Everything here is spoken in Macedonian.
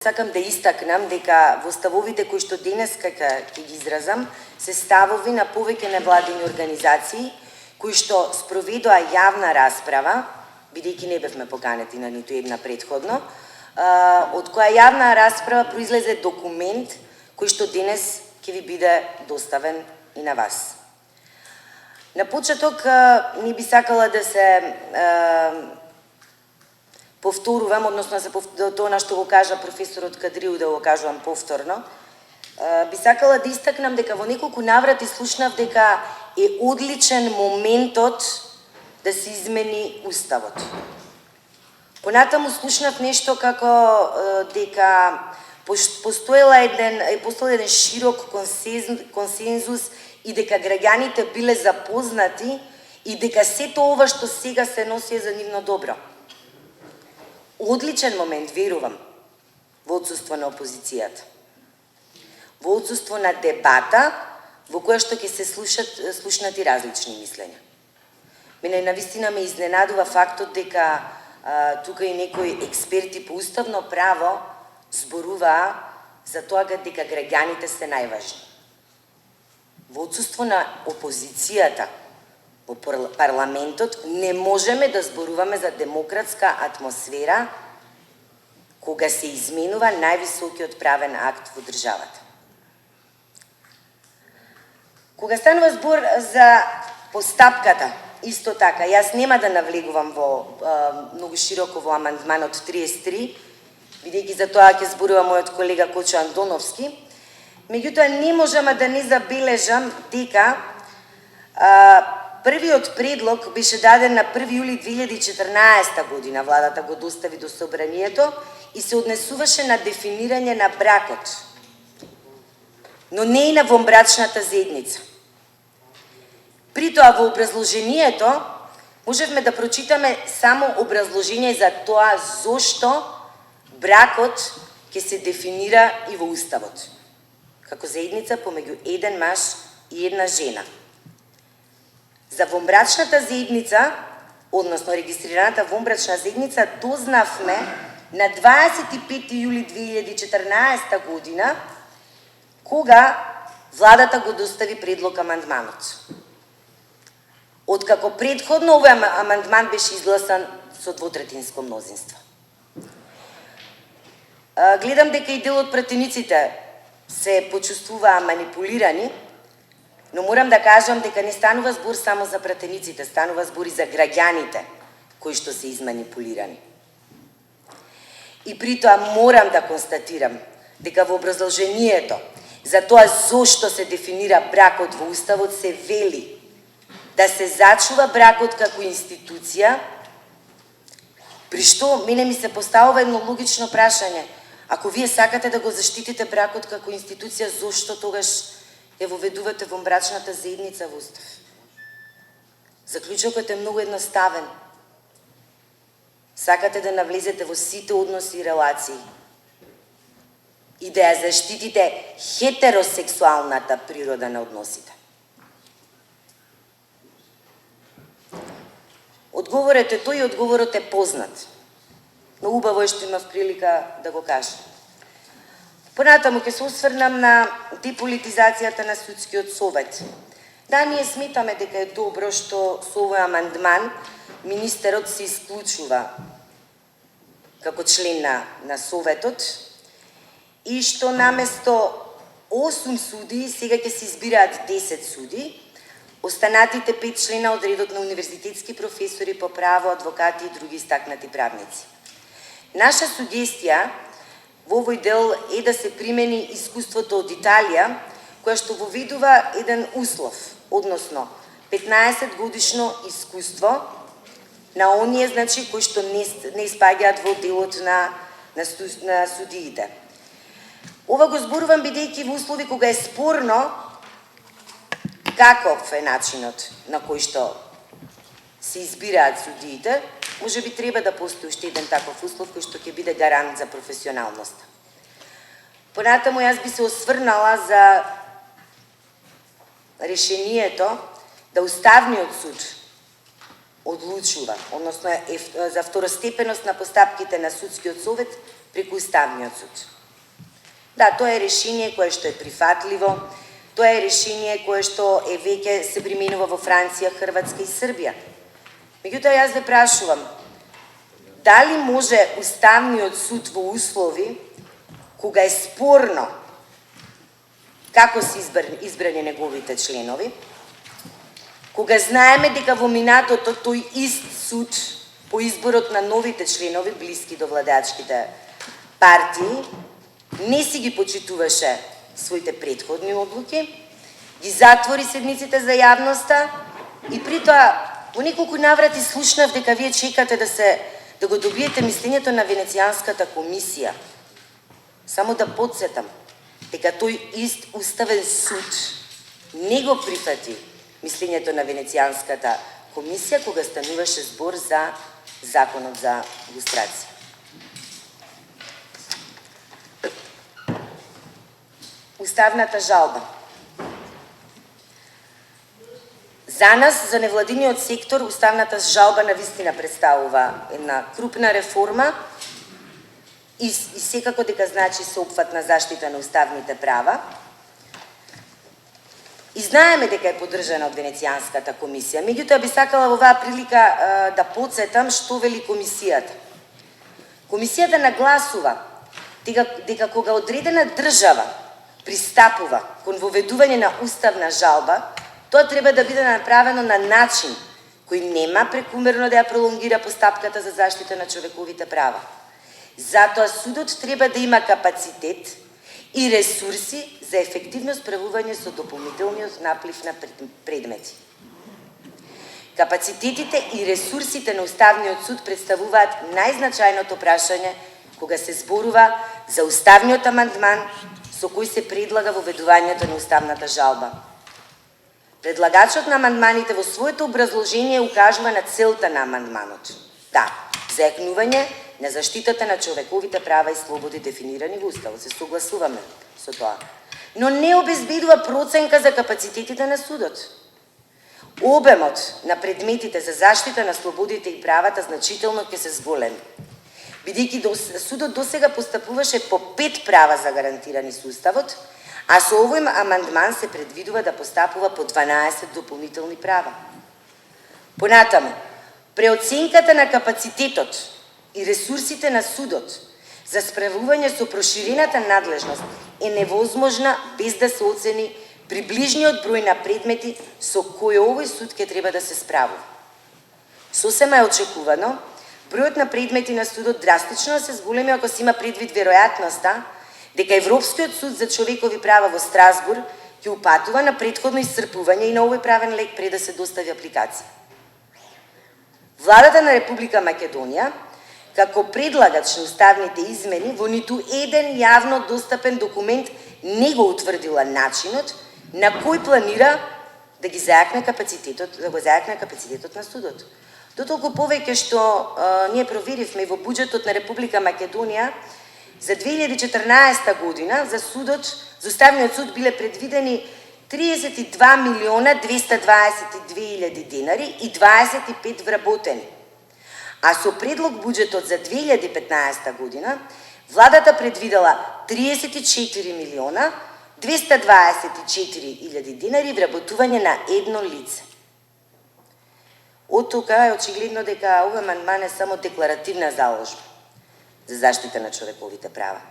Сакам да истакнам дека во ставовите кои што денеска ќе ги изразам се ставови на повеќе невладини организации кои што спроведоа јавна расправа, бидејќи не бевме поканети на ниту една претходно, од која јавна расправа произлезе документ кој што денес ќе ви биде доставен и на вас. На почеток не би сакала да се повторувам, односно тоа на што го кажа професорот Кадрил да го кажувам повторно, би сакала да истакнам дека во неколку наврати слушнав дека е одличен моментот да се измени Уставот. Понатаму слушнав нешто како дека постоел еден широк консензус и дека граѓаните биле запознати и дека сето ова што сега се носи е за нивно добро. Одличен момент, верувам, во отсуство на опозицијата. Во отсуство на дебата, во која што ќе се слушнати различни мислења. Мене навистина ме изненадува фактот дека тука и некои експерти по уставно право зборуваа за тоа дека граѓаните се најважни. Во отсуство на опозицијата, во парламентот не можеме да зборуваме за демократска атмосфера кога се изменува највисокиот правен акт во државата. Кога станува збор за постапката, исто така, јас нема да навлегувам многу широко во амандманот 33, бидејќи за тоа ќе зборува мојот колега Кочо Андоновски, меѓутоа не можам да не забележам дека првиот предлог беше даден на 1 јули 2014 година, владата го достави до собранието и се однесуваше на дефинирање на бракот, но не и на вонбрачната заедница. При тоа во образложението можевме да прочитаме само образложение за тоа зошто бракот ќе се дефинира и во Уставот, како заедница помеѓу еден маж и една жена. За вонбрачната заедница, односно регистрираната вонбрачна заедница, дознавме на 25 јули 2014 година, кога владата го достави предлог амандманот. Откако предходно овој амандман беше изгласан со двотретинско мнозинство. Гледам дека и дел од пратениците се почувствуваа манипулирани, но морам да кажам дека не станува збор само за пратениците, станува збор и за граѓаните кои што се изманипулирани. И при тоа морам да констатирам дека во образложението за тоа зошто се дефинира бракот во Уставот се вели да се зачува бракот како институција, при што мене ми се поставува едно логично прашање. Ако вие сакате да го заштитите бракот како институција, зошто тогаш ја воведувате вонбрачната заедница во Устав? Заклучокот е многу едноставен. Сакате да навлезете во сите односи и релации и да ја заштитите хетеросексуалната природа на односите. Одговорот е тој и одговорот е познат. Но убаво е што имав прилика да го кажам. Понатаму ќе се осврнам на деполитизацијата на Судскиот совет. Да, ние сметаме дека е добро што со овој амандман министерот се исклучува како член на Советот и што наместо 8 суди сега ќе се избираат 10 суди, останатите 5 члена од редот на универзитетски професори по право, адвокати и други истакнати правници. Наша сугестија во овој дел е да се примени искуството од Италија, која што воведува еден услов, односно 15 годишно искуство на оние кои што не испаѓаат во делот на судиите. Ова го зборувам бидејќи во услови кога е спорно каков е начинот на кој што се избираат судиите, може би треба да постои уште еден таков услов кој што ќе биде гарант за професионалност. Понатаму јас би се осврнала за решението да Уставниот суд одлучува, односно за второстепеност на постапките на Судскиот совет преку Уставниот суд. Да, тоа е решение кое што е прифатливо, тоа е решение кое што е веќе се применува во Франција, Хрватска и Србија. Меѓутоа, јас ве прашувам, дали може Уставниот суд во услови кога е спорно како се избрани неговите членови, кога знаеме дека во минатото тој ист суд по изборот на новите членови блиски до владеачките партии не си ги почитуваше своите претходни одлуки, ги затвори седниците за јавноста и при тоа по неколку наврати слушнав дека вие чекате да го добиете мислењето на Венецијанската комисија. Само да подсетам дека тој ист уставен суд не го прифати мислењето на Венецијанската комисија кога стануваше збор за законот за лустрација. Уставната жалба. За нас, за невладиниот сектор, уставната жалба навистина представува една крупна реформа и секако дека значи соопфатна заштита на уставните права. И знаеме дека е поддржана од Венецијанската комисија. Меѓутоа би сакала во оваа прилика да подсетам што вели комисијата. Комисијата нагласува дека кога одредена држава пристапува кон воведување на уставна жалба, тоа треба да биде направено на начин кој нема прекумерно да ја пролонгира постапката за заштита на човековите права. Затоа судот треба да има капацитет и ресурси за ефективно справување со дополнителниот наплив на предмети. Капацитетите и ресурсите на Уставниот суд представуваат најзначајното прашање кога се зборува за уставниот амандман со кој се предлага воведувањето на уставната жалба. Предлагачот на амандманите во своето образложение укажува на целта на амандманот. Да, зајакнување на заштитата на човековите права и слободи дефинирани во Уставот. Се согласуваме со тоа. Но не обезбедува проценка за капацитетите на судот. Обемот на предметите за заштита на слободите и правата значително ќе се зголеми. Бидејќи судот досега постапуваше по 5 права за гарантирани со Уставот, а со овој амандман се предвидува да постапува по 12 дополнителни права. Понатаму, преоценката на капацитетот и ресурсите на судот за справување со проширената надлежност е невозможна без да се оцени приближниот број на предмети со кои овој суд ќе треба да се справува. Сосема е очекувано бројот на предмети на судот драстично се зголеми ако се има предвид веројатноста дека Европскиот суд за човекови права во Страсбур ќе упатува на претходно исцрпување и на овој правен лек пред да се достави апликација. Владата на Република Македонија, како предлагач на уставните измени, во ниту еден јавно достапен документ не го утврдила начинот на кој планира да го зајакне капацитетот на судот. Дотолку повеќе што ние проверивме во буџетот на Република Македонија за 2014 година за судот, за Уставниот суд биле предвидени 32.222.000 денари и 25 вработени. А со предлог буџетот за 2015 година владата предвидела 34.224.000 денари вработување на едно лице. Од тука е очигледно дека овој амандман е само декларативна заложба за заштита на човековите права.